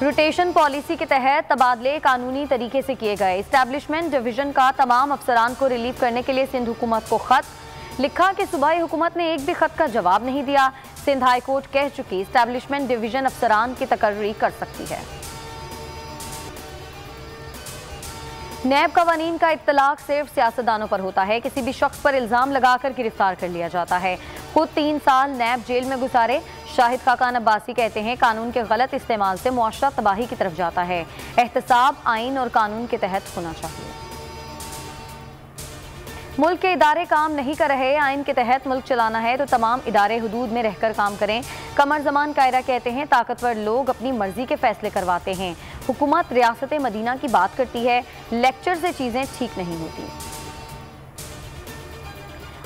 Rotation policy के तहत तबादले कानूनी तरीके से किए गए। इस्टेब्लिशमेंट डिवीजन का तमाम अफसरान को रिलीव करने के लिए सिंध हुकूमत को खत लिखा कि सूबाई हुकूमत ने एक भी खत का जवाब नहीं दिया। सिंध हाई कोर्ट कह चुकी इस्टेब्लिशमेंट डिवीजन अफसरान की तकर्री कर सकती है। नैब कवानीन का इत्तलाक सिर्फ सियासतदानों पर होता है। किसी भी शख्स पर इल्जाम लगाकर गिरफ्तार कर लिया जाता है। खुद 3 साल नैब जेल में गुजारे शाहिद खाकान अब्बासी कहते हैं कानून के गलत इस्तेमाल से मुआशरा तबाही की तरफ जाता है। एहतसाब आइन और कानून के तहत होना चाहिए। मुल्क के इदारे काम नहीं कर रहे। आइन के तहत मुल्क चलाना है तो तमाम इदारे हुदूद में रहकर काम करें। कमर जमान कायरा कहते हैं ताकतवर लोग अपनी मर्जी के फैसले करवाते हैं। हुकूमत रियासत मदीना की बात करती है, लेक्चर से चीजें ठीक नहीं होती।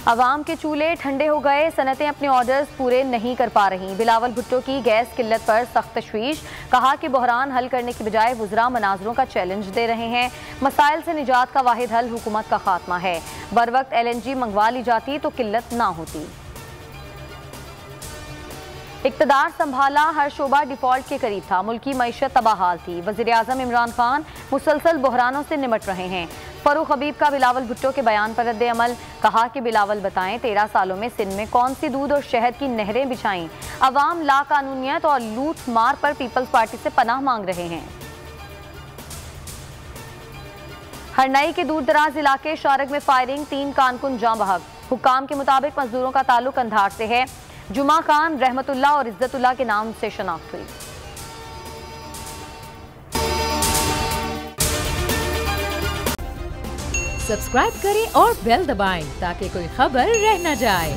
अवाम के चूल्हे ठंडे हो गए। सनतें अपने ऑर्डर्स पूरे नहीं कर पा रही। बिलावल भुट्टो की गैस किल्लत पर सख्त तशवीश। कहा कि बहरान हल करने की बजाय वुज़रा मनाजरों का चैलेंज दे रहे हैं। मसाइल से निजात का वाहिद हल हुकूमत का खात्मा है। बर वक्त LNG मंगवा ली जाती तो किल्लत ना होती। इक़्तिदार संभाला, हर शोबा डिफॉल्ट के करीब था। मुल्की मईशत तबाहाल थी। वज़ीर-ए-आज़म इमरान खान मुसलसल बहरानों से निमट रहे हैं। फरूख हबीब का बिलावल भुट्टो के बयान पर रद्द अमल। कहा कि बिलावल बताएं 13 सालों में सिंध में कौन सी दूध और शहद की नहरें बिछाईं। अवाम लाकानूनियत और लूट मार पर पीपल्स पार्टी से पनाह मांग रहे हैं। हरनई के दूर दराज इलाके शारग में फायरिंग, 3 कारकुन जाँ बहक। हुक्काम के मुताबिक मजदूरों का ताल्लुक अंधार से है। जुमा खान, रहमतुल्लाह और इज्जतुल्लाह के नाम से शनाख्त हुई। सब्सक्राइब करें और बेल दबाएं ताकि कोई खबर रह न जाए।